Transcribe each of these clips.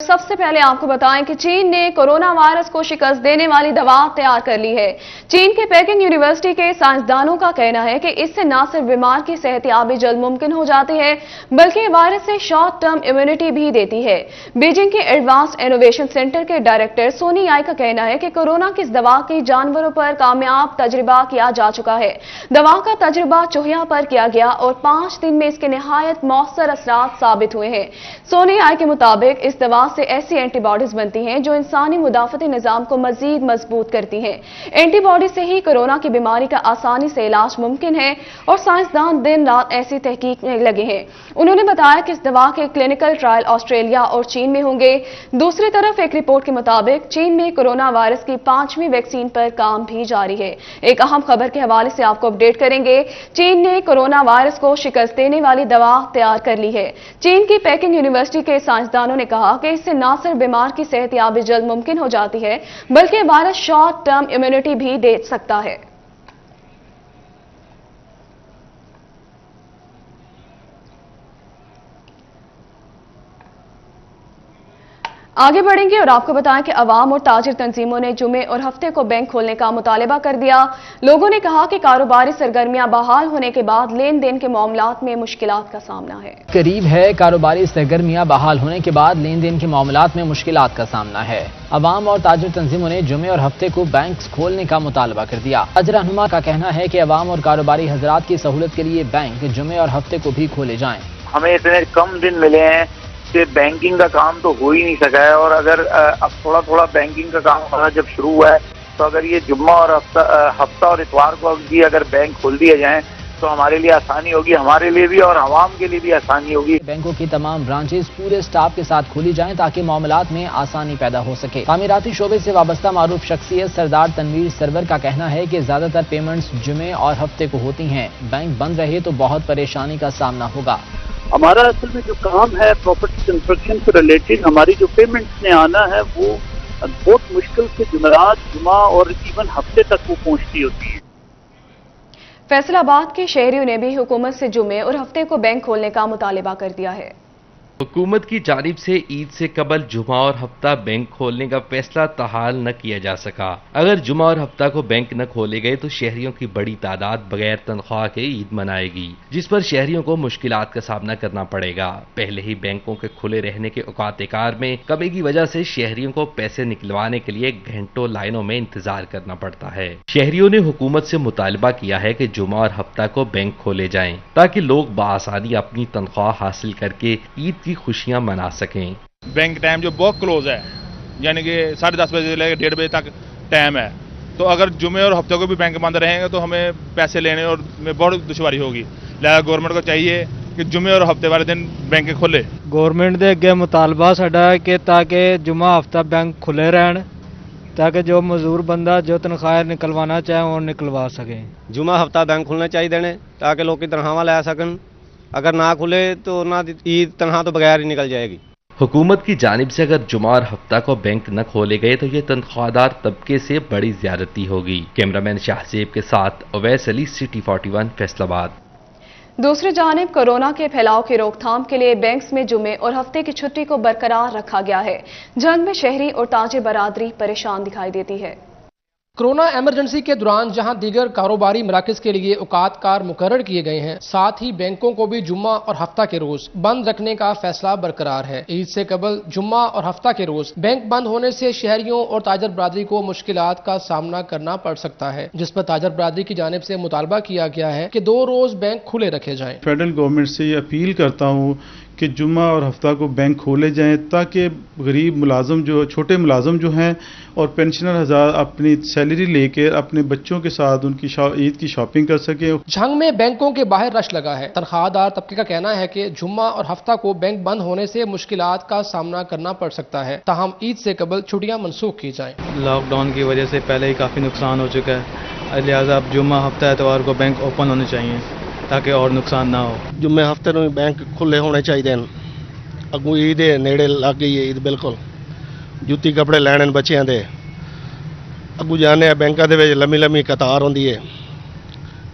सबसे पहले आपको बताएं कि चीन ने कोरोना वायरस को शिकस्त देने वाली दवा तैयार कर ली है। चीन के पेकिंग यूनिवर्सिटी के साइंसदानों का कहना है कि इससे न सिर्फ बीमार की सेहतयाबी जल्द मुमकिन हो जाती है, बल्कि वायरस से शॉर्ट टर्म इम्यूनिटी भी देती है। बीजिंग के एडवांस्ड इनोवेशन सेंटर के डायरेक्टर सोनी याई का कहना है कि कोरोना की इस दवा की जानवरों पर कामयाब तजर्बा किया जा चुका है। दवा का तजर्बा चूहिया पर किया गया और 5 दिन में इसके निहायत मौसर असरात साबित हुए हैं। सोनी याई के मुताबिक इस दवा से ऐसी एंटीबॉडीज बनती हैं जो इंसानी मुदाफती निजाम को मजीद मजबूत करती हैं। एंटीबॉडी से ही कोरोना की बीमारी का आसानी से इलाज मुमकिन है और साइंसदान दिन रात ऐसी तहकीक में लगे हैं। उन्होंने बताया कि इस दवा के क्लिनिकल ट्रायल ऑस्ट्रेलिया और चीन में होंगे। दूसरी तरफ एक रिपोर्ट के मुताबिक चीन में कोरोना वायरस की 5वीं वैक्सीन पर काम भी जारी है। एक अहम खबर के हवाले से आपको अपडेट करेंगे। चीन ने कोरोना वायरस को शिकस्त देने वाली दवा तैयार कर ली है। चीन की पेकिंग यूनिवर्सिटी के साइंसदानों ने कहा कि इससे न सिर्फ बीमार की सेहतयाबी जल्द मुमकिन हो जाती है, बल्कि वायरस शॉर्ट टर्म इम्यूनिटी भी दे सकता है। आगे बढ़ेंगे और आपको बताएं कि अवाम और ताजिर तंजीमों ने जुमे और हफ्ते को बैंक खोलने का मुतालबा कर दिया। लोगों ने कहा कि कारोबारी सरगर्मियां बहाल होने के बाद लेन देन के मामलात में मुश्किलात का सामना है। करीब है कारोबारी सरगर्मियां बहाल होने के बाद लेन देन के मामलात में मुश्किलात का सामना है। अवाम और ताजिर तंजीमों ने जुमे और हफ्ते को बैंक खोलने का मुतालबा कर दिया। ताजिर रहनुमा का कहना है कि अवाम और कारोबारी हजरात की सहूलत के लिए बैंक जुमे और हफ्ते को भी खोले जाएं। हमें इतने कम दिन मिले हैं कि बैंकिंग का काम तो हो ही नहीं सका है, और अगर अब थोड़ा थोड़ा बैंकिंग का काम हमारा जब शुरू हुआ है, तो अगर ये जुम्मा और हफ्ता और इतवार को भी अगर बैंक खोल दिए जाएं तो हमारे लिए आसानी होगी, हमारे लिए भी और आवाम के लिए भी आसानी होगी। बैंकों की तमाम ब्रांचेस पूरे स्टाफ के साथ खोली जाएं ताकि मामलात में आसानी पैदा हो सके। तामीराती शोबे से वाबस्ता मारूफ शख्सियत सरदार तनवीर सरवर का कहना है कि ज्यादातर पेमेंट्स जुमे और हफ्ते को होती हैं। बैंक बंद रहे तो बहुत परेशानी का सामना होगा। हमारा असल में जो काम है प्रॉपर्टी कंस्ट्रक्शन से रिलेटेड, हमारी जो पेमेंट्स ने आना है वो बहुत मुश्किल से जुमेरात, जुमा और इवन हफ्ते तक वो पहुंचती होती है। फैसलाबाद के शहरियों ने भी हुकूमत से जुमे और हफ्ते को बैंक खोलने का मुतालबा कर दिया है। हुकूमत की जानिब से ईद से कबल जुमा और हफ्ता बैंक खोलने का फैसला ताहाल न किया जा सका। अगर जुमा और हफ्ता को बैंक न खोले गए तो शहरियों की बड़ी तादाद बगैर तनख्वाह के ईद मनाएगी, जिस पर शहरियों को मुश्किलात का सामना करना पड़ेगा। पहले ही बैंकों के खुले रहने के औकात-ए-कार में कमी की वजह से शहरियों को पैसे निकलवाने के लिए घंटों लाइनों में इंतजार करना पड़ता है। शहरियों ने हुकूमत से मुतालबा किया है कि जुमा और हफ्ता को बैंक खोले जाएं ताकि लोग बआसानी अपनी तनख्वाह हासिल करके ईद की खुशियां मना सकें। बैंक टाइम जो बहुत क्लोज है, यानी कि 10:30 बजे से लेकर 1:30 बजे तक टाइम है, तो अगर जुमे और हफ्ते को भी बैंक बंद रहेंगे तो हमें पैसे लेने और में बहुत दुश्वारी होगी। लिहाजा गवर्नमेंट को चाहिए कि जुमे और हफ्ते वाले दिन बैंक खोले। गवर्नमेंट के अगे मुतालबा साडा है कि ताकि जुमा हफ्ता बैंक खुले रहन ताकि जो मजदूर बंदा जो तनख्वाह निकलवाना चाहे वो निकलवा सके। जुमा हफ्ता बैंक खुलने चाहिए ने ताकि लोग तनख्वाह लै सकन। अगर ना खुले तो ना ईद तनख्वाह तो बगैर ही निकल जाएगी। हुकूमत की जानिब से अगर जुमा और हफ्ता को बैंक न खोले गए तो ये तनख्वाहदार तबके से बड़ी ज्यादती होगी। कैमरामैन शाहजेब के साथ अवैस अली, सिटी 41, फैसलाबाद। दूसरी जानिब कोरोना के फैलाव की रोकथाम के लिए बैंक्स में जुमे और हफ्ते की छुट्टी को बरकरार रखा गया है। जंग में शहरी और ताजिर बरादरी परेशान दिखाई देती है। कोरोना इमरजेंसी के दौरान जहां दीगर कारोबारी मराकज के लिए औकात-कार मुकर्रर किए गए हैं, साथ ही बैंकों को भी जुम्मा और हफ्ता के रोज बंद रखने का फैसला बरकरार है। ईद से कबल जुम्मा और हफ्ता के रोज बैंक बंद होने से शहरियों और ताजर बरादरी को मुश्किलात का सामना करना पड़ सकता है, जिस पर ताजर बरादरी की जानिब से मुतालबा किया गया है कि 2 रोज बैंक खुले रखे जाएं। फेडरल गवर्नमेंट से ये अपील करता हूँ कि जुम्मा और हफ्ता को बैंक खोले जाएं ताकि गरीब मुलाजम जो छोटे मुलाजम जो हैं और पेंशनर हजार अपनी सैलरी लेकर अपने बच्चों के साथ उनकी ईद की शॉपिंग कर सकें। झंग में बैंकों के बाहर रश लगा है। तनख्वाहदार तबके का कहना है कि जुम्मा और हफ्ता को बैंक बंद होने से मुश्किलात का सामना करना पड़ सकता है, ताहम ईद से कबल छुट्टियां मनसूख की जाएं। लॉकडाउन की वजह से पहले ही काफ़ी नुकसान हो चुका है, लिहाजा अब जुम्मा हफ्ता एतवार को बैंक ओपन होने चाहिए ताकि और नुकसान ना हो। जुम्मे हफ्ते में बैंक खुले होने चाहिए। अगू ईद नेड़े लग गई है, ईद बिल्कुल जुत्ती कपड़े लैने बच्चों के अगू जाने बैंकों के लम्मी लम्मी कतार होंदी है,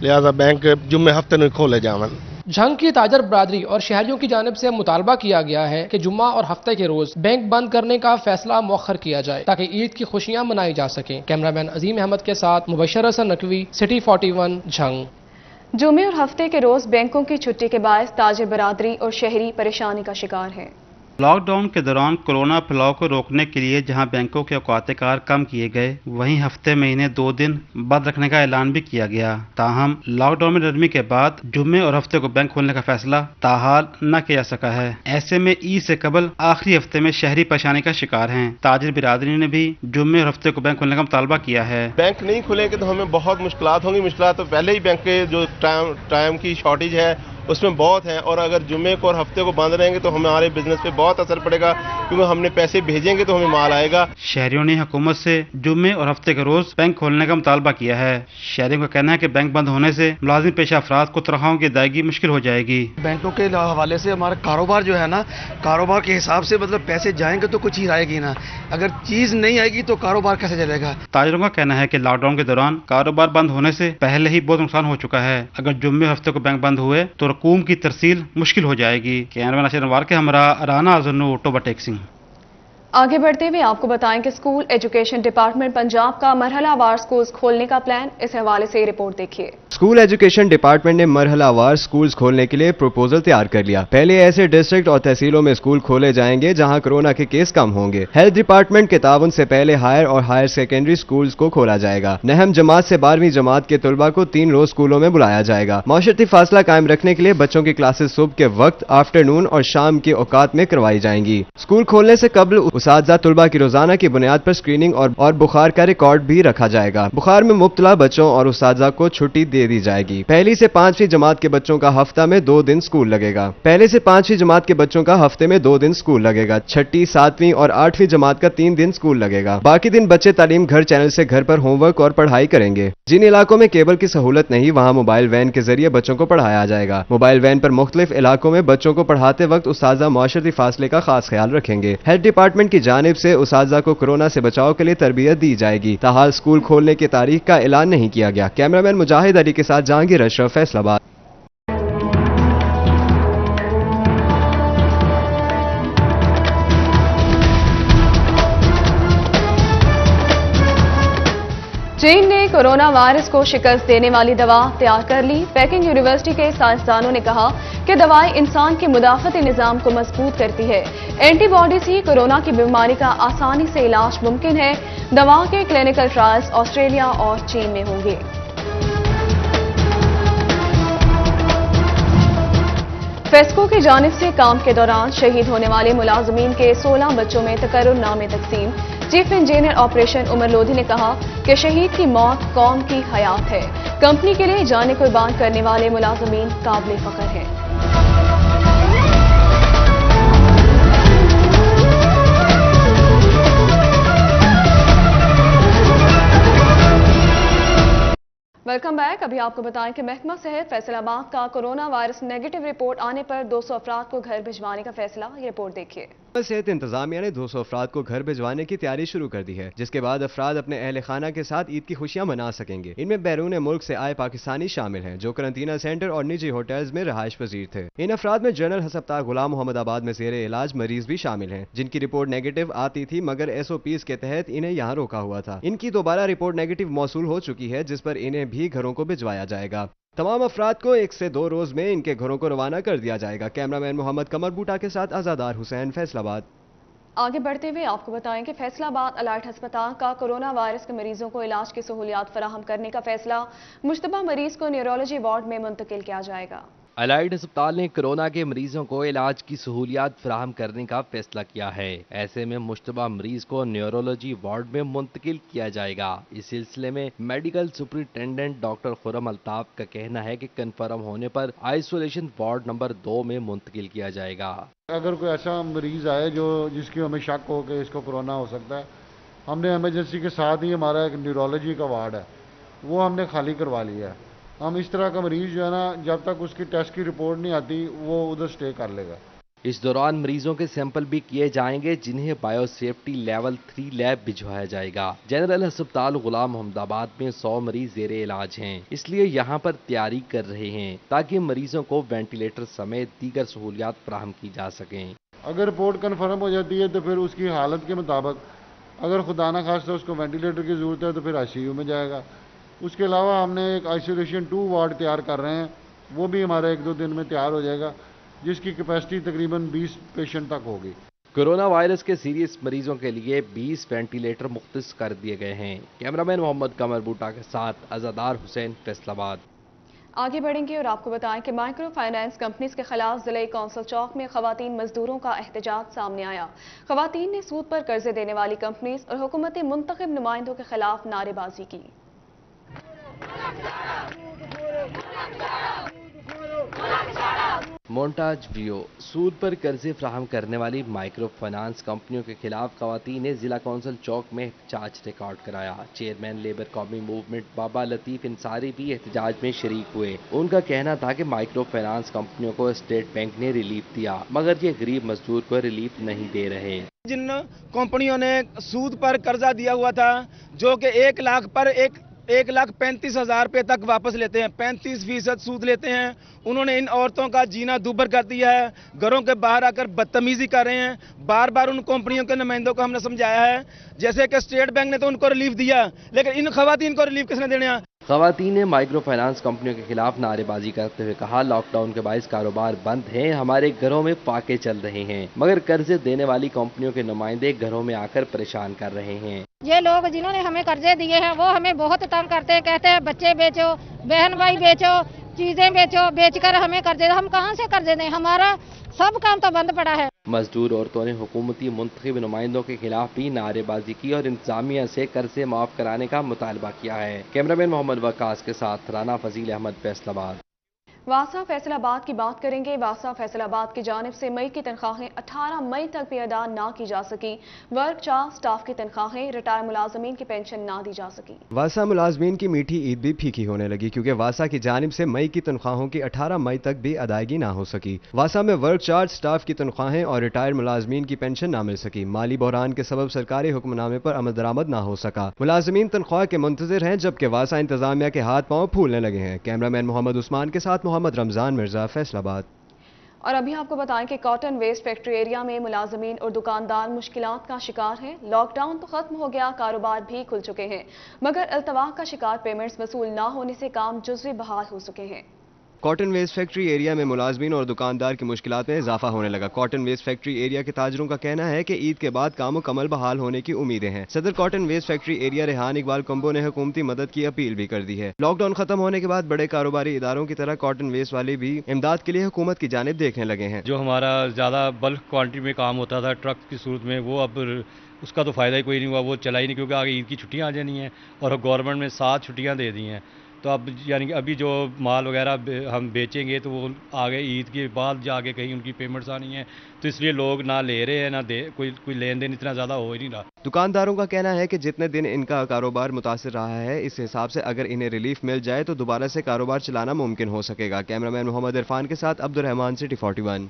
लिहाजा बैंक जुम्मे हफ्ते में खोले जावन। झंग की ताजर बरादरी और शहरियों की जानिब से मुतालबा किया गया है कि जुम्मा और हफ्ते के रोज बैंक बंद करने का फैसला मौखर किया जाए ताकि ईद की खुशियां मनाई जा सकें। कैमरामैन अजीम अहमद के साथ मुबशर हसन नकवी, सिटी 41, झंग। जुमे और हफ्ते के रोज बैंकों की छुट्टी के बायस ताजिर बरादरी और शहरी परेशानी का शिकार हैं। लॉकडाउन के दौरान कोरोना फैलाव को रोकने के लिए जहां बैंकों के औकात-ए-कार कम किए गए, वहीं हफ्ते महीने 2 दिन बंद रखने का ऐलान भी किया गया। ताहम लॉकडाउन में नरमी के बाद जुम्मे और हफ्ते को बैंक खोलने का फैसला ताहाल न किया जा सका है। ऐसे में ईद से कबल आखिरी हफ्ते में शहरी परेशानी का शिकार हैं। ताजिर बिरादरी ने भी जुम्मे और हफ्ते को बैंक खोलने का मुतालबा किया है। बैंक नहीं खुलेंगे तो हमें बहुत मुश्किलात होंगी। मुश्किलात तो पहले ही बैंक के जो टाइम की शॉर्टेज है उसमें बहुत है, और अगर जुम्मे को और हफ्ते को बंद रहेंगे तो हमारे बिजनेस पे बहुत असर पड़ेगा, क्योंकि हमने पैसे भेजेंगे तो हमें माल आएगा। शहरियों ने हुकूमत से जुम्मे और हफ्ते के रोज बैंक खोलने का मुतालबा किया है। शहरियों का कहना है कि बैंक बंद होने से मुलाजिम पेशा अफराद को तनख्वाहों की अदायगी मुश्किल हो जाएगी। बैंकों के हवाले से हमारा कारोबार जो है ना, कारोबार के हिसाब से मतलब पैसे जाएंगे तो कुछ चीज आएगी ना, अगर चीज नहीं आएगी तो कारोबार कैसे चलेगा। ताजिरों का कहना है कि लॉकडाउन के दौरान कारोबार बंद होने से पहले ही बहुत नुकसान हो चुका है। अगर जुम्मे हफ्ते को बैंक बंद हुए तो रकूम की तरसील मुश्किल हो जाएगी। कैमरामैन अशर अनवार के हमरा राना अजन्नू, टोबा टेक्सिंग। आगे बढ़ते हुए आपको बताएं कि स्कूल एजुकेशन डिपार्टमेंट पंजाब का मरहलावार स्कूल्स खोलने का प्लान, इस हवाले से रिपोर्ट देखिए। स्कूल एजुकेशन डिपार्टमेंट ने मरहलावार स्कूल्स खोलने के लिए प्रपोजल तैयार कर लिया। पहले ऐसे डिस्ट्रिक्ट और तहसीलों में स्कूल खोले जाएंगे जहां कोरोना के केस कम होंगे। हेल्थ डिपार्टमेंट के ताउन से पहले हायर और हायर सेकेंडरी स्कूल्स को खोला जाएगा। नहम जमात से 12वीं जमात के तलबा को 3 रोज स्कूलों में बुलाया जाएगा। माशरती फासला कायम रखने के लिए बच्चों की क्लासेस सुबह के वक्त, आफ्टरनून और शाम के औकात में करवाई जाएंगी। स्कूल खोलने से कबल उसातिज़ा तलबा की रोजाना की बुनियाद पर स्क्रीनिंग और बुखार का रिकॉर्ड भी रखा जाएगा। बुखार में मुब्तला बच्चों और उसातिज़ा को छुट्टी दे दी जाएगी। पहली से 5वीं जमात के बच्चों का हफ्ता में 2 दिन स्कूल लगेगा। पहले से 5वीं जमात के बच्चों का हफ्ते में 2 दिन स्कूल लगेगा। 6ठी, 7वीं और 8वीं जमात का 3 दिन स्कूल लगेगा। बाकी दिन बच्चे तालीम घर चैनल से घर पर होमवर्क और पढ़ाई करेंगे। जिन इलाकों में केबल की सहूलत नहीं, वहां मोबाइल वैन के जरिए बच्चों को पढ़ाया जाएगा। मोबाइल वैन पर मुख्तलिफ इलाकों में बच्चों को पढ़ाते वक्त उस्ताज़ा माशरती फासले का खास ख्याल रखेंगे। हेल्थ डिपार्टमेंट की जानिब से उस्ताज़ा को कोरोना से बचाव के लिए तरबियत दी जाएगी। ताहाल स्कूल खोलने की तारीख का ऐलान नहीं किया गया। कैमरामैन मुजाहिद अली के साथ जहांगीर अशरफ, फैसलाबाद। चीन ने कोरोना वायरस को शिकस्त देने वाली दवा तैयार कर ली। पेकिंग यूनिवर्सिटी के साइंसदानों ने कहा कि दवाई इंसान के मुदाफती निजाम को मजबूत करती है। एंटीबॉडीज ही कोरोना की बीमारी का आसानी से इलाज मुमकिन है। दवा के क्लिनिकल ट्रायल्स ऑस्ट्रेलिया और चीन में होंगे। फेस्को की जानिब से काम के दौरान शहीद होने वाले मुलाजमीन के 16 बच्चों में तकर्रुरनामे तकसीम। Chief engineer operation Umar Lodhi ने कहा कि शहीद की मौत कौम की हयात है। कंपनी के लिए जाने कुर्बान करने वाले मुलाजमीन काबिल फख्र हैं। Welcome back. अभी आपको बताएं कि महकमा सेहत फैसलाबाद का कोरोना वायरस नेगेटिव रिपोर्ट आने पर 200 अफराद को घर भिजवाने का फैसला। ये रिपोर्ट देखिए। सेहत इंतजामिया ने 200 अफराद को घर भिजवाने की तैयारी शुरू कर दी है, जिसके बाद अफराद अपने अहल खाना के साथ ईद की खुशियां मना सकेंगे। इनमें बैरून मुल्क से आए पाकिस्तानी शामिल हैं, जो करंटीना सेंटर और निजी होटल्स में रहायश पजीर थे। इन अफराद में जनरल हस्पताल गुलाम मोहम्मदाबाद में जेर इलाज मरीज भी शामिल हैं, जिनकी रिपोर्ट नेगेटिव आती थी, मगर SOPs के तहत इन्हें यहाँ रोका हुआ था। इनकी दोबारा रिपोर्ट नेगेटिव मौसूल हो चुकी है, जिस पर इन्हें भी घरों को भिजवाया जाएगा। तमाम अफराद को 1 से 2 रोज में इनके घरों को रवाना कर दिया जाएगा। कैमरामैन मोहम्मद कमर बूटा के साथ आजादार हुसैन, फैसलाबाद। आगे बढ़ते हुए आपको बताएं कि फैसलाबाद अलाइट अस्पताल का कोरोना वायरस के मरीजों को इलाज की सहूलियात फराहम करने का फैसला। मुश्तबा मरीज को न्यूरोलॉजी वार्ड में मुंतकिल किया जाएगा। अलाइट अस्पताल ने कोरोना के मरीजों को इलाज की सहूलियात फराहम करने का फैसला किया है। ऐसे में मुश्तबा मरीज को न्यूरोलॉजी वार्ड में मुंतकिल किया जाएगा। इस सिलसिले में medical superintendent doctor Khurram Altaf का कहना है कि कन्फर्म होने पर आइसोलेशन वार्ड नंबर 2 में मुंतकिल किया जाएगा। अगर कोई ऐसा मरीज आए जिसकी हमें शक हो कि इसको कोरोना हो सकता है, हमने इमरजेंसी के साथ ही हमारा एक न्यूरोलॉजी का वार्ड है, वो हमने खाली करवा लिया है। हम इस तरह का मरीज जो है ना, जब तक उसकी टेस्ट की रिपोर्ट नहीं आती वो उधर स्टे कर लेगा। इस दौरान मरीजों के सैंपल भी किए जाएंगे, जिन्हें बायो सेफ्टी लेवल 3 लैब भिजवाया जाएगा। जनरल अस्पताल गुलाम मोहम्मदाबाद में 100 मरीज ज़ेरे इलाज हैं, इसलिए यहाँ पर तैयारी कर रहे हैं ताकि मरीजों को वेंटिलेटर समेत दीगर सहूलियात फराहम की जा सकें। अगर रिपोर्ट कन्फर्म हो जाती है तो फिर उसकी हालत के मुताबिक अगर खुदा न खास्ता उसको वेंटिलेटर की ज़रूरत है तो फिर आईसीयू में जाएगा। उसके अलावा हमने एक आइसोलेशन 2 वार्ड तैयार कर रहे हैं, वो भी हमारा 1-2 दिन में तैयार हो जाएगा, जिसकी कैपेसिटी तकरीबन 20 पेशेंट तक होगी। कोरोना वायरस के सीरियस मरीजों के लिए 20 वेंटिलेटर मुख्तस कर दिए गए हैं। कैमरामैन मोहम्मद कमर बूटा के साथ अज़ादार हुसैन, फैसलाबाद। आगे बढ़ेंगे और आपको बताएं कि माइक्रो फाइनेंस कंपनीज के खिलाफ जिले कौंसल चौक में खवातीन मजदूरों का एहतजाज सामने आया। खवातीन ने सूद पर कर्जे देने वाली कंपनीज और हुकूमती मुंतखब नुमाइंदों के खिलाफ नारेबाजी की। Montage video. सूद पर कर्जे फ्राहम करने वाली माइक्रो फाइनेंस कंपनियों के खिलाफ खवातीन ने जिला कौंसल चौक में एहतजाज रिकॉर्ड कराया। चेयरमैन लेबर कौमी मूवमेंट बाबा लतीफ इंसारी भी एहतजाज में शरीक हुए। उनका कहना था कि माइक्रो फाइनेंस कंपनियों को स्टेट बैंक ने रिलीफ दिया, मगर ये गरीब मजदूर को रिलीफ नहीं दे रहे। जिन कंपनियों ने सूद पर कर्जा दिया हुआ था, जो कि 1 लाख पर 1,35,000 रुपये तक वापस लेते हैं, 35% सूद लेते हैं, उन्होंने इन औरतों का जीना दूभर कर दिया है। घरों के बाहर आकर बदतमीजी कर रहे हैं। बार बार उन कंपनियों के नुमाइंदों को हमने समझाया है, जैसे कि स्टेट बैंक ने तो उनको रिलीफ दिया, लेकिन इन खवातीन को रिलीफ किसने देने हैं? खवातीन ने माइक्रो फाइनेंस कंपनियों के खिलाफ नारेबाजी करते हुए कहा, लॉकडाउन के बायस कारोबार बंद हैं, हमारे घरों में फाके चल रहे हैं, मगर कर्जे देने वाली कंपनियों के नुमाइंदे घरों में आकर परेशान कर रहे हैं। ये लोग जिन्होंने हमें कर्जे दिए हैं वो हमें बहुत तंग करते हैं, कहते हैं बच्चे बेचो, बहन भाई बेचो, चीजें बेचो, बेचकर हमें कर्जे, हम कहाँ से कर्जे दें? हमारा सब काम तो बंद पड़ा है। मजदूर औरतों ने हुकूमती मुंतखब नुमाइंदों के खिलाफ भी नारेबाजी की और इंतजामिया से कर्जे माफ कराने का मुतालबा किया है। कैमरामैन मोहम्मद वकास के साथ राना फजील अहमद, फैसलाबाद। वासा फैसलाबाद की बात करेंगे। वासा फैसलाबाद की जानिब से मई की तनख्वाहें 18 मई तक भी अदा ना की जा सकी। वर्क चार्ज, स्टाफ की तनख्वाहें, रिटायर मुलाजमीन की पेंशन ना दी जा सकी। वासा मुलाजमीन की मीठी ईद भी फीकी होने लगी, क्योंकि वासा की जानिब से मई की तनख्वाहों की 18 मई तक भी अदायगी ना हो सकी। वासा में वर्क चार्ज, स्टाफ की तनख्वाहें और रिटायर मुलाजमीन की पेंशन ना मिल सकी। माली बहरान के सबब सरकारी हुक्मनामे पर अमल दरामद ना हो सका। मुलाजमीन तनख्वाह के मुंतजिर हैं, जबकि वासा इंतजामिया के हाथ पांव फूलने लगे हैं। कैमरामैन मोहम्मद उस्मान के साथ मोहम्मद रमजान मिर्जा, फैसलाबाद। और अभी आपको बताएं कि कॉटन वेस्ट फैक्ट्री एरिया में मुलाजमीन और दुकानदार मुश्किलात का शिकार हैं। लॉकडाउन तो खत्म हो गया, कारोबार भी खुल चुके हैं, मगर अल्तवा का शिकार पेमेंट्स वसूल ना होने से काम जुज़वी बहाल हो चुके हैं। कॉटन वेस्ट फैक्ट्री एरिया में मुलाजमीन और दुकानदार की मुश्किलात में इजाफा होने लगा। कॉटन वेस्ट फैक्ट्री एरिया के ताजरों का कहना है कि ईद के बाद काम मुकम्मल बहाल होने की उम्मीदें हैं। सदर cotton waste factory area Rehan Iqbal Kamboh ने हुकूमती मदद की अपील भी कर दी है। लॉकडाउन खत्म होने के बाद बड़े कारोबारी इदारों की तरह कॉटन वेस्ट वाले भी इमदाद के लिए हुकूमत की जानिब देखने लगे हैं। जो हमारा ज़्यादा बल्क क्वान्टिटी में काम होता था ट्रक की सूरत में, वो अब उसका तो फ़ायदा ही कोई नहीं हुआ, वो चला ही नहीं, क्योंकि आगे ईद की छुट्टियाँ आ जानी हैं और गवर्नमेंट ने 7 छुट्टियाँ दे दी हैं। तो अब यानी कि अभी जो माल वगैरह हम बेचेंगे तो वो आगे ईद के बाद जाके कहीं उनकी पेमेंट्स आनी है, तो इसलिए लोग ना ले रहे हैं ना दे, कोई लेन देन इतना ज़्यादा हो ही नहीं रहा। दुकानदारों का कहना है कि जितने दिन इनका कारोबार मुतासिर रहा है, इस हिसाब से अगर इन्हें रिलीफ मिल जाए तो दोबारा से कारोबार चलाना मुमकिन हो सकेगा। कैमरामैन मोहम्मद इरफान के साथ अब्दुल रहमान, सिटी 41।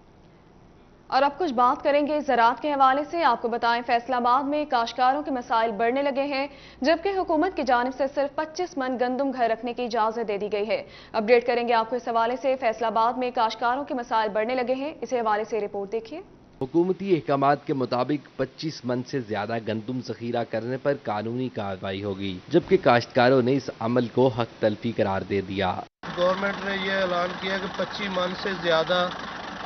और अब कुछ बात करेंगे ज़राअत के हवाले से। आपको बताएं, फैसलाबाद में काश्तकारों के मसाइल बढ़ने लगे हैं, जबकि हुकूमत की जानिब से सिर्फ 25 मन गंदम घर रखने की इजाज़त दे दी गई है। अपडेट करेंगे आपको इस हवाले से। फैसलाबाद में काश्तकारों के मसाइल बढ़ने लगे हैं, इस हवाले से रिपोर्ट देखिए। हुकूमती अहकामात के मुताबिक 25 मन से ज्यादा गंदम जखीरा करने पर कानूनी कार्रवाई होगी, जबकि काश्तकारों ने इस अमल को हक तलफी करार दे दिया। गवर्नमेंट ने यह ऐलान किया कि 25 मन से ज्यादा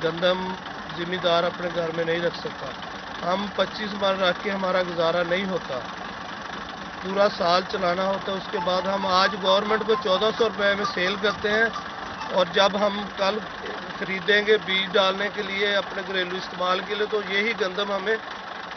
गंदम जिम्मेदार अपने घर में नहीं रख सकता। हम 25 मन रख के हमारा गुजारा नहीं होता, पूरा साल चलाना होता। उसके बाद हम आज गवर्नमेंट को 1400 रुपये में सेल करते हैं, और जब हम कल खरीदेंगे बीज डालने के लिए अपने घरेलू इस्तेमाल के लिए, तो यही गंदम हमें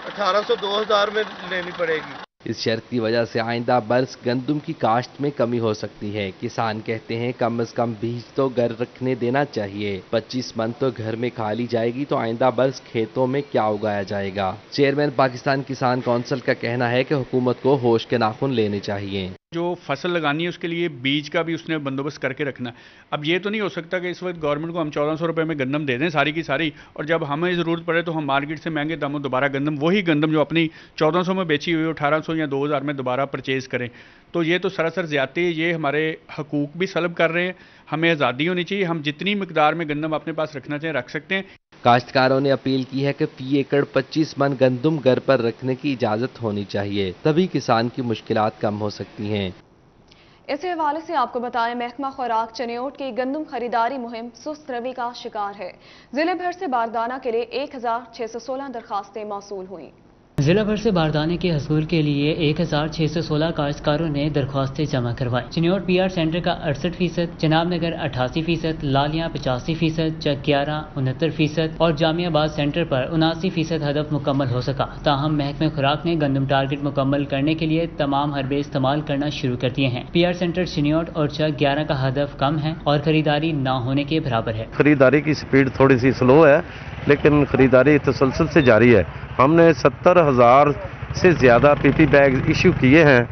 1800-2000 में लेनी पड़ेगी। इस शर्त की वजह से आइंदा बरस गंदम की काश्त में कमी हो सकती है। किसान कहते हैं कम से कम बीज तो घर रखने देना चाहिए। 25 मन तो घर में खा ली जाएगी, तो आइंदा बरस खेतों में क्या उगाया जाएगा। चेयरमैन पाकिस्तान किसान कौंसिल का कहना है कि हुकूमत को होश के नाखून लेने चाहिए। जो फसल लगानी है उसके लिए बीज का भी उसने बंदोबस्त करके रखना है। अब ये तो नहीं हो सकता कि इस वक्त गवर्नमेंट को हम 1400 रुपये में गंदम दे दें सारी की सारी, और जब हमें ज़रूरत पड़े तो हम मार्केट से महंगे दामों दोबारा गंदम, वही गंदम जो अपनी 1400 में बेची हुई 1800 या 2000 में दोबारा परचेज़ करें। तो ये तो सरासर ज़्यादती है, ये हमारे हकूक़ भी सलब कर रहे हैं। हमें आज़ादी होनी चाहिए, हम जितनी मकदार में गंदम अपने पास रखना चाहें रख सकते हैं। काश्तकारों ने अपील की है कि फी एकड़ 25 मन गंदम घर पर रखने की इजाज़त होनी चाहिए, तभी किसान की मुश्किलात कम हो सकती हैं। इसी हवाले से आपको बताएं, महकमा खुराक चनियोट की गंदम खरीदारी मुहिम सुस्त रवि का शिकार है। जिले भर से बारदाना के लिए 1616 दरखास्तें मौसूल हुई। जिला भर से बारदाने के हसूल के लिए 1616 काश्तकारों ने दरख्वास्तें जमा करवाई। चिन्योट PR सेंटर का 68%, जनाब नगर 88%, लालियां 85%, चक 11 69% और जामियाबाद सेंटर पर 79% हदफ मुकम्मल हो सका। ताहम महकमे खुराक ने गंदम टारगेट मुकम्मल करने के लिए तमाम हरबे इस्तेमाल करना शुरू कर दिए हैं। PR सेंटर चिन्योट और चक 11 का हदफ कम है और खरीदारी न होने के बराबर है। खरीदारी की स्पीड थोड़ी सी स्लो है, लेकिन खरीदारी तसलसल से जारी है। हमने 70,000 से ज़्यादा PP बैग इशू किए हैं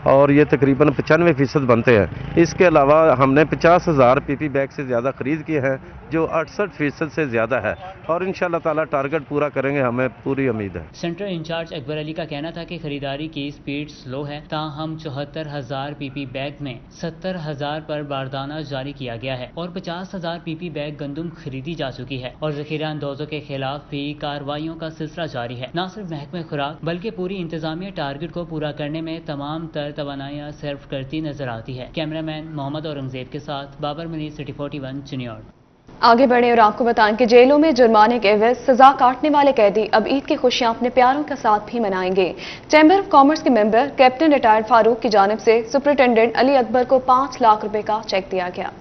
और ये तकरीबन 95% बनते हैं। इसके अलावा हमने 50,000 PP बैग से ज़्यादा ख़रीद किए हैं, जो 68% से ज़्यादा है, और इंशाअल्लाह ताला टारगेट पूरा करेंगे, हमें पूरी उम्मीद है। सेंटर इंचार्ज अकबर अली का कहना था कि खरीदारी की स्पीड स्लो है, ताहम 74,000 PP बैग में 70,000 पर बारदाना जारी किया गया है और 50,000 PP बैग गंदम खरीदी जा चुकी है और ज़ख़ीरा अंदोज़ों के खिलाफ भी कार्रवाइयों का सिलसिला जारी है। न सिर्फ महकमे खुराक बल्कि पूरी इंतजामिया टारगेट को पूरा करने में तमाम तर तवानाइयाँ सर्व करती नजर आती है। कैमरामैन मोहम्मद औरंगजेब के साथ बाबर मनी, सिटी 41 चिन्योट। आगे बढ़े और आपको बताएं कि जेलों में जुर्माने के एवज सजा काटने वाले कैदी अब ईद की खुशियां अपने प्यारों के साथ भी मनाएंगे। चैम्बर ऑफ कॉमर्स के मेंबर कैप्टन रिटायर्ड फारूक की जानिब से सुपरिटेंडेंट अली अकबर को 5 लाख रुपए का चेक दिया गया।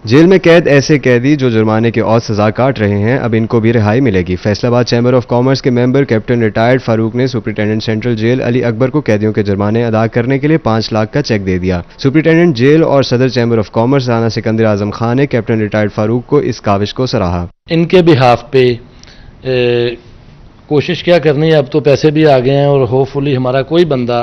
जेल में कैद ऐसे कैदी जो जुर्माने की और सजा काट रहे हैं, अब इनको भी रिहाई मिलेगी। फैसलाबाद चैम्बर ऑफ कॉमर्स के मेंबर कैप्टन रिटायर्ड फारूक ने superintendent central jail Ali Akbar को कैदियों के जुर्माने अदा करने के लिए 5 लाख का चेक दे दिया। सुपरिटेंडेंट जेल और सदर chamber of commerce Rana Sikandar Azam Khan ने कैप्टन रिटायर्ड फारूक को इस काविश को सराहा। इनके बिहाफ पे कोशिश क्या करनी है, अब तो पैसे भी आ गए हैं और होपफुली हमारा कोई बंदा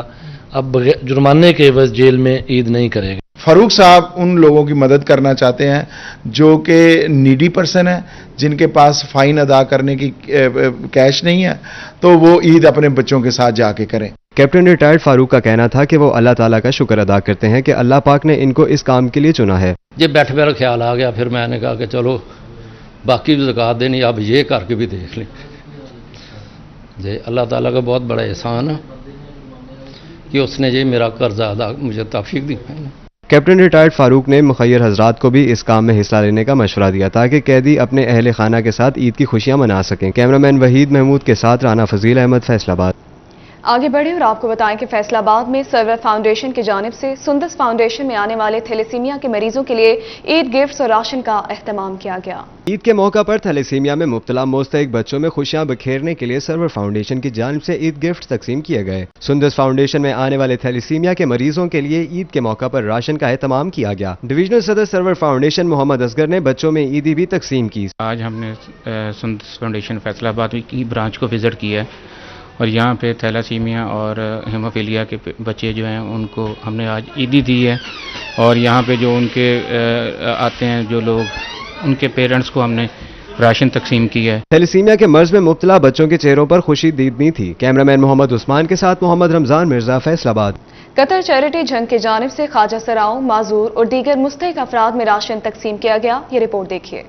अब जुर्माने के एवज जेल में ईद नहीं करेगा। फारूक साहब उन लोगों की मदद करना चाहते हैं जो कि नीडी पर्सन है, जिनके पास फाइन अदा करने की कैश नहीं है, तो वो ईद अपने बच्चों के साथ जाके करें। कैप्टन रिटायर्ड फारूक का कहना था कि वो अल्लाह ताला का शुक्र अदा करते हैं कि अल्लाह पाक ने इनको इस काम के लिए चुना है। ये बैठे मेरा ख्याल आ गया, फिर मैंने कहा कि चलो बाकी भी ज़कात देनी, अब ये करके भी देख लें। ये अल्लाह ताला का बहुत बड़ा एहसान है कि उसने ये मेरा कर्जा अदा मुझे तौफीक दी है। कैप्टन रिटायर्ड फारूक ने मुखय्यर हजरात को भी इस काम में हिस्सा लेने का मशवरा दिया ताकि कैदी अपने अहले खाना के साथ ईद की खुशियां मना सकें। कैमरामैन वहीद महमूद के साथ राना फजील अहमद, फैसलाबाद। आगे बढ़े और आपको बताएं कि फैसलाबाद में सर्वर फाउंडेशन की जानिब से सुंदस फाउंडेशन में आने वाले थैलेसीमिया के मरीजों के लिए ईद गिफ्ट्स और राशन का एहतमाम किया गया। ईद के मौका पर थैलेसीमिया में मुब्तला मुस्तहिक बच्चों में खुशियां बखेरने के लिए सर्वर फाउंडेशन की जानिब से ईद गिफ्ट तकसीम किए गए। सुंदस फाउंडेशन में आने वाले थैलेसीमिया के मरीजों के लिए ईद के मौका पर राशन का एहतमाम किया गया। डिविजनल सदर सर्वर फाउंडेशन मोहम्मद असगर ने बच्चों में ईदी भी तकसीम की। आज हमने सुंदस फाउंडेशन फैसलाबाद की ब्रांच को विजिट किया है और यहाँ पे थैलासीमिया और हेमोफीलिया के बच्चे जो हैं उनको हमने आज ईदी दी है और यहाँ पे जो उनके आते हैं जो लोग, उनके पेरेंट्स को हमने राशन तकसीम किया है। थैलेसीमिया के मर्ज में मुब्तला बच्चों के चेहरों पर खुशी दीदनी थी। कैमरामैन मोहम्मद उस्मान के साथ मोहम्मद रमजान मिर्जा, फैसलाबाद। कतर चैरिटी जंग की जानिब से ख्वाजा सराओं, माजूर और दीगर मुस्तहिक अफराद में राशन तकसीम किया गया। ये रिपोर्ट देखिए।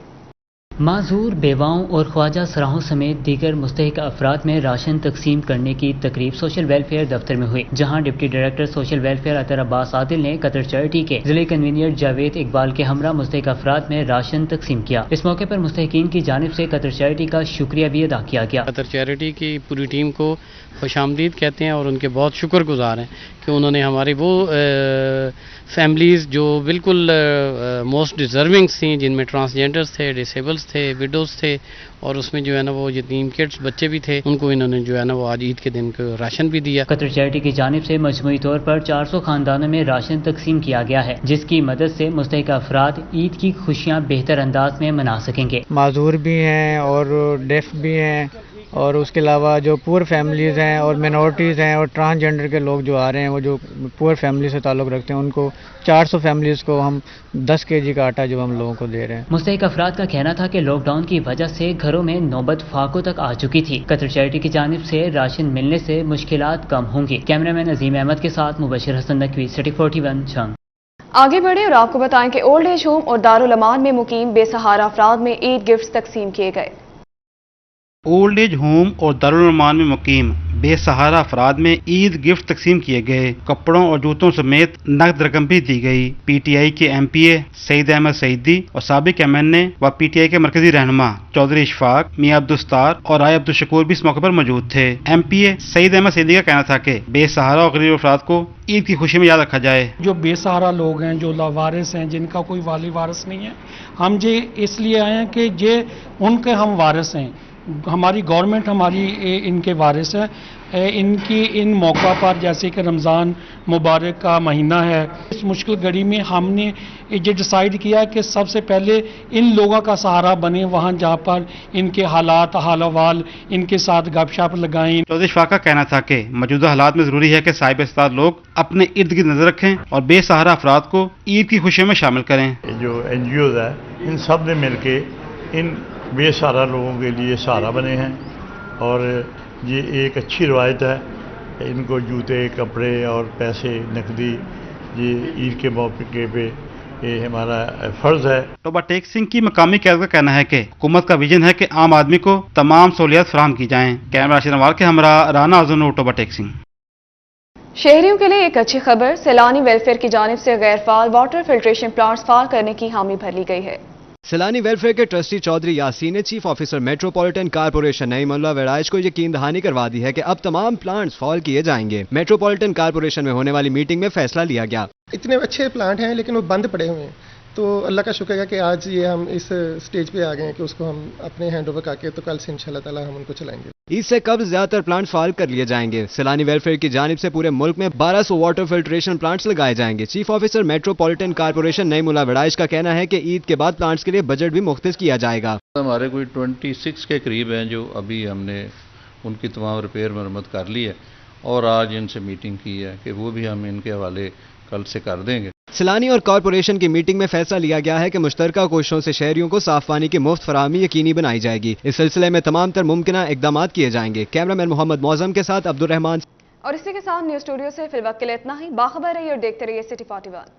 माजूर, बेवाओं और ख्वाजा सराहों समेत दीगर मुस्तहिक अफराद में राशन तकसीम करने की तकरीब सोशल वेलफेयर दफ्तर में हुई, जहां डिप्टी डायरेक्टर सोशल वेलफेयर अतर अब्बास आदिल ने कतर चैरिटी के जिले कन्वीनियर जावेद इकबाल के हमरा मुस्तहिक अफराद में राशन तकसीम किया। इस मौके पर मुस्तहिकीन की जानिब से कतर चैरिटी का शुक्रिया भी अदा किया गया। कतर चैरिटी की पूरी टीम को खुशामदीद कहते हैं और उनके बहुत शुक्रगुजार हैं कि उन्होंने हमारी वो फैमिलीज़ जो बिल्कुल मोस्ट डिज़र्विंग थी, जिनमें ट्रांसजेंडर्स थे, डिसेबल्स थे, विडोज़ थे और उसमें जो है ना वो यतीम किड्स बच्चे भी थे, उनको इन्होंने जो है ना वो आज ईद के दिन को राशन भी दिया। कतर चैरिटी की जानिब से मजमूई तौर पर 400 खानदानों में राशन तकसीम किया गया है, जिसकी मदद से मुस्तहिक अफराद ईद की खुशियाँ बेहतर अंदाज में मना सकेंगे। माजूर भी हैं और डेफ भी हैं اور اس کے علاوہ جو پور فیملیز ہیں اور مینورٹیز ہیں اور ٹرانسجینڈر کے لوگ جو آ رہے ہیں، وہ جو پور فیملی سے تعلق رکھتے ہیں، ان کو 400 فیملیز کو ہم 10 kg کا آٹا جو ہم لوگوں کو دے رہے ہیں۔ مستحق افراد کا کہنا تھا کہ لاک ڈاؤن کی وجہ سے گھروں میں نوبت فاقوں تک آ چکی تھی۔ قطر چیریٹی کی جانب سے راشن ملنے سے مشکلات کم ہوں گی۔ کیمرہ مین عظیم احمد کے ساتھ مبشر حسن نقوی، سٹی 41 چھنگ۔ آگے بڑھے اور آپ کو بتائیں کہ اولڈ ایج ہوم اور دارالامان میں مقیم بے سہارا افراد میں عید گفٹس تقسیم کیے گئے۔ اولڈ ایج ہوم اور دارالامان میں مقیم بے سہارا افراد میں عید گفٹ تقسیم کیے گئے۔ کپڑوں اور جوتوں سمیت نقد رقم بھی دی گئی۔ پی ٹی آئی کے ایم پی اے سعید احمد سعیدی اور سابق ایم این اے و پی ٹی آئی کے مرکزی رہنما چودھری اشفاق، میاں عبدالستار اور آئی عبدالشکور بھی اس موقع پر موجود تھے۔ ایم پی اے سعید احمد سعیدی کا کہنا تھا کہ بے سہارا اور غریب افراد کو عید کی خوشی میں یاد رکھا جائے۔ جو بے سہارا لوگ ہیں، جو لاوارث ہیں، جن کا کوئی والی وارث نہیں ہے، ہم جی اس لیے آئے ہیں کہ ان کے ہم وارث ہیں، ہماری گورنمنٹ ہماری ان کے وارث ہے۔ ان موقع پر جیسے کہ رمضان مبارک کا مہینہ ہے، اس مشکل گھڑی میں ہم نے یہ ڈیسائیڈ کیا کہ سب سے پہلے ان لوگوں کا سہارا بنے، وہاں جہاں پر ان کے حالات حال احوال ان کے ساتھ گپ شپ لگائیں۔ چودھری اشفاق کا کہنا تھا کہ موجودہ حالات میں ضروری ہے کہ صاحب استعداد لوگ اپنے ارد گرد نظر رکھیں اور بے سہارا افراد کو عید کی خوشیوں میں شامل کریں۔ جو این جی اوز ہے، ان سب نے مل کے ان بے سہارا لوگوں کے لیے سہارا بنے ہیں، اور یہ ایک اچھی روایت ہے۔ ان کو جوتے، کپڑے اور پیسے نقدی یہ عید کے موقع پہ یہ ہمارا فرض ہے۔ ٹوبا ٹیک سنگھ کی مقامی قیادت کا کہنا ہے کہ حکومت کا ویژن ہے کہ عام آدمی کو تمام سہولیات فراہم کی جائیں۔ کیمرہ راشد انوار کے ہمراہ رانا ازن اور ٹوبا ٹیک سنگھ۔ شہریوں کے لیے ایک اچھی خبر، سیلانی ویلفیئر کی جانب سے غیر فعال واٹر فلٹریشن پلانٹس فعال کرنے کی حامی بھر لی گئی ہے۔ سیلانی ویلفیئر کے ٹرسٹی چودھری یاسین نے چیف آفیسر میٹروپولیٹن کارپوریشن نعیم اللہ ویرائش کو یقین دہانی کروا دی ہے کہ اب تمام پلانٹس فعال کیے جائیں گے۔ میٹروپولیٹن کارپوریشن میں ہونے والی میٹنگ میں فیصلہ لیا گیا۔ اتنے اچھے پلانٹ ہیں لیکن وہ بند پڑے ہوئے ہیں، تو اللہ کا شکر ہے کہ آج یہ ہم اس سٹیج پہ آ گئے ہیں کہ اس کو ہم اپنے ہینڈ اوور کر کے تو کل سے انشاءاللہ تعالی ہم ان کو چلائیں گے۔ عید سے قبل زیادہ تر پلانٹ فعال کر لیے جائیں گے۔ سیلانی ویلفیئر کی جانب سے پورے ملک میں 1200 واٹر فلٹریشن پلانٹس لگائے جائیں گے۔ چیف آفیسر میٹروپولیٹن کارپوریشن نعیم اللہ ویرائش کا کہنا ہے کہ عید کے بعد پلانٹس کے لیے بجٹ بھی مختص کیا جائے گا۔ ہمارے کوئی 26 کے قریب ہیں جو ابھی ہم نے ان کی تمام ریپیئر مرمت کر لی ہے، اور آج ان سے میٹنگ کی ہے کہ وہ بھی ہم ان کے حوالے کل سے کر دیں گے۔ سیلانی اور کارپوریشن کی میٹنگ میں فیصلہ لیا گیا ہے کہ مشترکہ کوششوں سے شہریوں کو صاف پانی کی مفت فراہمی یقینی بنائی جائے گی۔ اس سلسلے میں تمام تر ممکنہ اقدامات کیے جائیں گے۔ کیمرہ مین محمد معظم کے ساتھ عبدالرحمان۔ اور اسی کے ساتھ نیوز اسٹوڈیو سے فی الوقت کے لیے اتنا ہی۔ باخبر رہیے اور دیکھتے رہیے سٹی 41۔